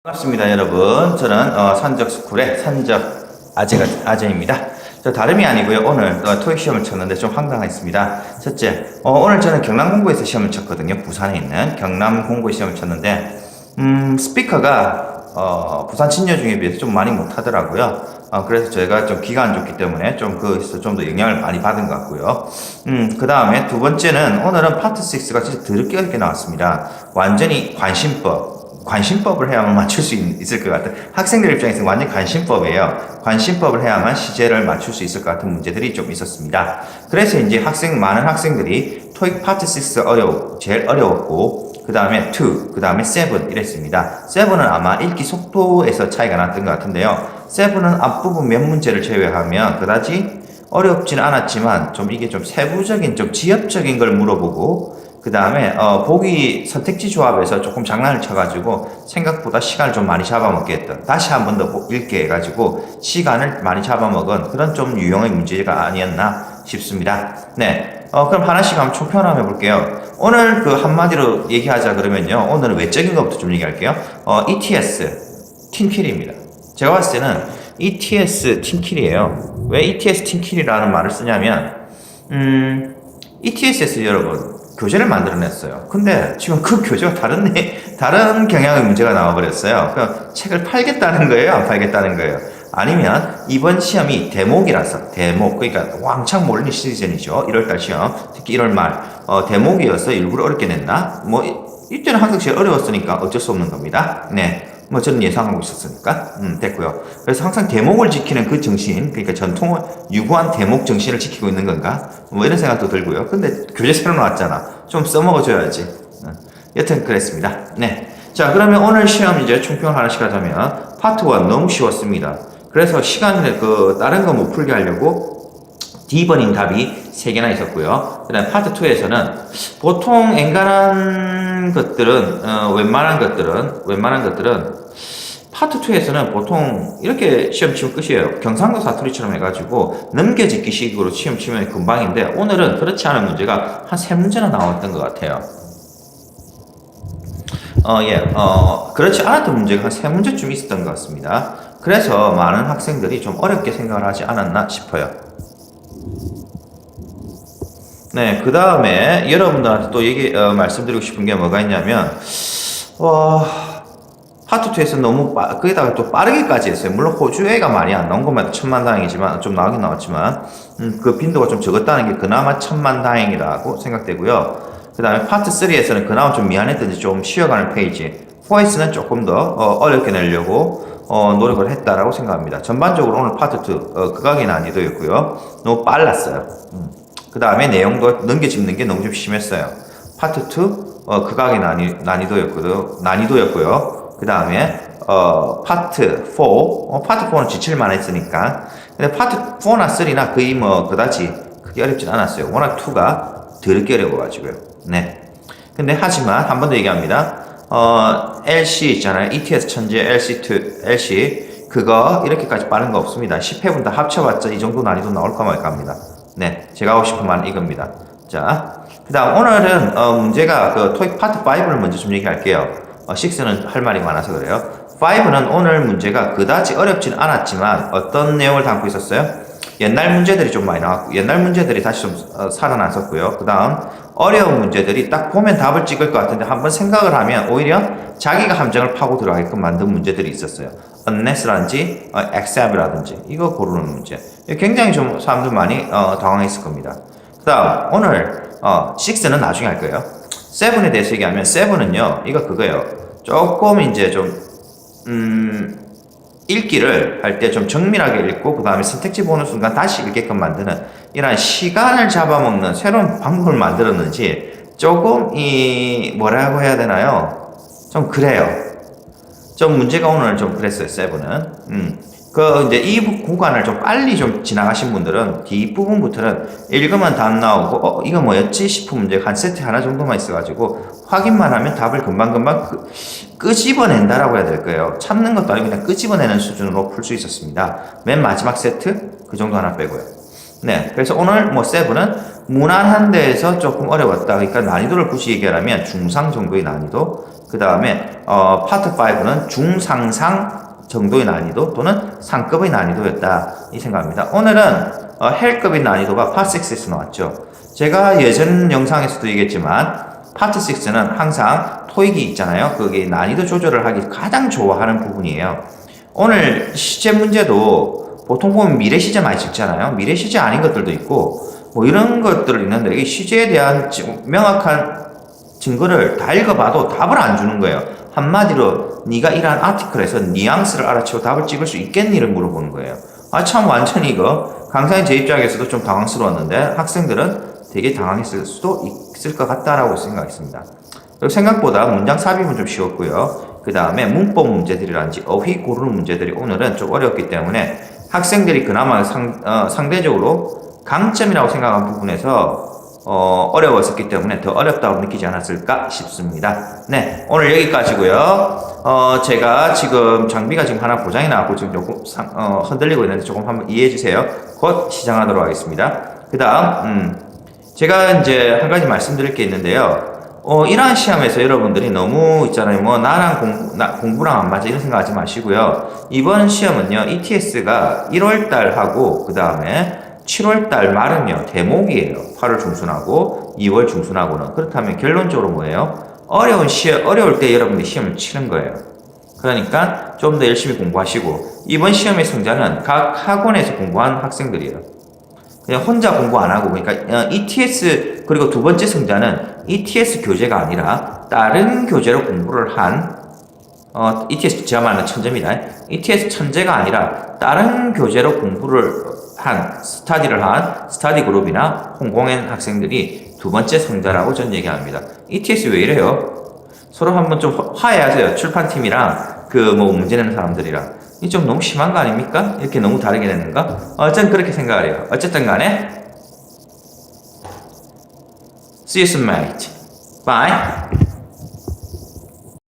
반갑습니다, 여러분. 저는 산적스쿨의 아재입니다. 저 다름이 아니고요. 오늘 토익 시험을 쳤는데 좀 황당했습니다. 첫째, 오늘 저는 경남공고에서 시험을 쳤거든요. 부산에 있는 경남공고에 시험을 쳤는데 스피커가 부산 친여 중에 비해서 좀 많이 못하더라고요. 그래서 저희가 좀 귀가 안 좋기 때문에 좀 거기서 좀 더 영향을 많이 받은 것 같고요. 그 다음에 두 번째는 오늘은 파트 6가 진짜 더럽게 어렵게 나왔습니다. 완전히 관심법을 해야만 맞출 수 있을 것 같아요. 학생들 입장에서 완전 관심법이에요. 관심법을 해야만 시제를 맞출 수 있을 것 같은 문제들이 좀 있었습니다. 그래서 이제 많은 학생들이 토익 파트 6 제일 어려웠고, 그 다음에 2, 그 다음에 7 이랬습니다. 7은 아마 읽기 속도에서 차이가 났던 것 같은데요. 7은 앞부분 몇 문제를 제외하면 그다지 어렵지는 않았지만 이게 좀 세부적인, 좀 지엽적인 걸 물어보고, 그 다음에 보기 선택지 조합에서 조금 장난을 쳐가지고 생각보다 시간을 좀 많이 잡아먹게 했던, 다시 한 번 더 읽게 해가지고 시간을 많이 잡아먹은 그런 좀 유형의 문제가 아니었나 싶습니다. 네, 그럼 하나씩 한번 총평을 한번 해볼게요. 오늘 그 한마디로 얘기하자 그러면요, 오늘은 외적인 것부터 좀 얘기할게요. ETS 팀킬입니다. 제가 봤을 때는 ETS 팀킬이에요. 왜 ETS 팀킬이라는 말을 쓰냐면 ETS에서 여러분 교재를 만들어냈어요. 근데 지금 그 교재가 다른 경향의 문제가 나와버렸어요. 그럼 책을 팔겠다는 거예요? 안 팔겠다는 거예요? 아니면 이번 시험이 대목이라서, 그러니까 왕창 몰린 시즌이죠. 1월달 시험, 특히 1월 말, 대목이어서 일부러 어렵게 냈나? 이때는 항상 제일 어려웠으니까 어쩔 수 없는 겁니다. 네. 저는 예상하고 있었으니까, 됐고요. 그래서 항상 대목을 지키는 그 정신, 그러니까 전통을 유구한 대목 정신을 지키고 있는 건가? 이런 생각도 들고요. 근데 교재 새로 나왔잖아. 좀 써먹어줘야지. 여튼 그랬습니다. 네. 자, 그러면 오늘 시험 이제 총평을 하나씩 하자면, 파트 1 너무 쉬웠습니다. 그래서 시간을 다른 거 못 풀게 하려고 D번인 답이 3개나 있었고요. 그 다음에 파트 2에서는 보통 엔간한 것들은, 웬만한 것들은 파트 2에서는 보통 이렇게 시험 치면 끝이에요. 경상도 사투리처럼 해가지고 넘겨짓기 식으로 시험 치면 금방인데, 오늘은 그렇지 않은 문제가 한 3문제나 나왔던 것 같아요. 그렇지 않았던 문제가 한 3문제쯤 있었던 것 같습니다. 그래서 많은 학생들이 좀 어렵게 생각을 하지 않았나 싶어요. 네, 그 다음에 여러분들한테 또 말씀드리고 싶은 게 뭐가 있냐면, 파트 2에서 너무 거기다가 또 빠르게까지 했어요. 물론 호주애가 많이 안 나온 것만 해도 천만다행이지만, 좀 나오긴 나왔지만, 그 빈도가 좀 적었다는 게 그나마 천만다행이라고 생각되고요. 그 다음에 파트 3에서는 그나마 좀 미안했던지 좀 쉬어가는 페이지, 4에서는 조금 더 어렵게 내려고 노력을 했다라고 생각합니다. 전반적으로 오늘 파트 2 극악의 난이도였고요. 너무 빨랐어요. 그 다음에 내용도 넘겨짚는 게 너무 좀 심했어요. 파트 2 극악의 난이도였고요. 그 다음에 파트 4 파트 4는 지칠만 했으니까. 근데 파트 4나 3나 거의 그다지 크게 어렵진 않았어요. 워낙 2가 더럽게 어려워가지고요. 네. 근데 하지만 한 번 더 얘기합니다. LC 있잖아요. ETS 천재 LC 그거 이렇게까지 빠른 거 없습니다. 10회분 다 합쳐봤자 이 정도 난이도 나올까 말까 합니다. 네, 제가 하고 싶은 말은 이겁니다. 자, 그 다음 오늘은 문제가 토익 파트 5를 먼저 좀 얘기할게요. 6는 할 말이 많아서 그래요. 5는 오늘 문제가 그다지 어렵진 않았지만 어떤 내용을 담고 있었어요? 옛날 문제들이 좀 많이 나왔고, 옛날 문제들이 다시 좀 살아났었고요. 그 다음 어려운 문제들이 딱 보면 답을 찍을 것 같은데 한번 생각을 하면 오히려 자기가 함정을 파고 들어가게끔 만든 문제들이 있었어요. unless라든지 except라든지 이거 고르는 문제. 굉장히 좀 사람들 많이 당황했을 겁니다. 그 다음 오늘 6는 나중에 할 거예요. 7에 대해서 얘기하면 7은요 이거 그거예요. 조금 이제 좀 읽기를 할 때 좀 정밀하게 읽고 그 다음에 선택지 보는 순간 다시 읽게끔 만드는 이런 시간을 잡아먹는 새로운 방법을 만들었는지 조금 뭐라고 해야 되나요? 좀 그래요. 좀 문제가 오늘 좀 그랬어요. 7은. 이제 이 구간을 좀 빨리 좀 지나가신 분들은 뒷부분부터는 읽으면 답 나오고 이거 뭐였지 싶은 문제가 한 세트 하나 정도만 있어가지고 확인만 하면 답을 금방금방 끄집어낸다라고 해야 될 거예요. 참는 것도 아니고 그냥 끄집어내는 수준으로 풀 수 있었습니다. 맨 마지막 세트 그 정도 하나 빼고요. 네, 그래서 오늘 7은 무난한 데에서 조금 어려웠다. 그러니까 난이도를 굳이 얘기하면 중상 정도의 난이도. 그 다음에 파트 5는 중상상 정도의 난이도 또는 상급의 난이도였다 이 생각합니다. 오늘은 헬급의 난이도가 파트 6에서 나왔죠. 제가 예전 영상에서도 얘기했지만 파트 6는 항상 토익이 있잖아요. 그게 난이도 조절을 하기 가장 좋아하는 부분이에요. 오늘 시제 문제도 보통 보면 미래 시제 많이 찍잖아요. 미래 시제 아닌 것들도 있고 뭐 이런 것들을 있는데 이 시제에 대한 명확한 증거를 다 읽어봐도 답을 안 주는 거예요. 한마디로 네가 이러한 아티클에서 뉘앙스를 알아채고 답을 찍을 수 있겠니를 물어보는 거예요. 아 참 완전히 이거 강사인 제 입장에서도 좀 당황스러웠는데 학생들은 되게 당황했을 수도 있을 것 같다라고 생각했습니다. 그리고 생각보다 문장 삽입은 좀 쉬웠고요. 그 다음에 문법 문제들이라든지 어휘 고르는 문제들이 오늘은 좀 어려웠기 때문에 학생들이 그나마 상대적으로 강점이라고 생각한 부분에서 어려웠었기 때문에 더 어렵다고 느끼지 않았을까 싶습니다. 네, 오늘 여기까지고요. 제가 지금 장비가 지금 하나 고장이 나고 지금 조금 흔들리고 있는데 조금 한번 이해해 주세요. 곧 시작하도록 하겠습니다. 그 다음 제가 이제 한 가지 말씀드릴 게 있는데요. 이러한 시험에서 여러분들이 너무 있잖아요. 뭐 나랑 공부랑 안 맞아 이런 생각하지 마시고요. 이번 시험은요. ETS가 1월달 하고 그 다음에 7월달 말은요. 대목이에요. 8월 중순하고 2월 중순하고는. 그렇다면 결론적으로 뭐예요? 어려울 때 여러분들이 시험을 치는 거예요. 그러니까 좀 더 열심히 공부하시고 이번 시험의 승자는 각 학원에서 공부한 학생들이에요. 그냥 혼자 공부 안 하고 그러니까 ETS 그리고 두 번째 승자는 ETS 교재가 아니라 다른 교재로 공부를 한 ETS 제가 말하는 천재입니다. ETS 천재가 아니라 다른 교재로 공부를 한 스터디 그룹이나 홍콩엔 학생들이 두 번째 승자라고 전 얘기합니다. ETS 왜 이래요? 서로 한번 좀 화해하세요. 출판팀이랑 그 뭐 문제 내는 사람들이랑. 이 좀 너무 심한 거 아닙니까? 이렇게 너무 다르게 되는가? 어쨌든 그렇게 생각을 해요. 어쨌든 간에 See you soon, mate. Bye.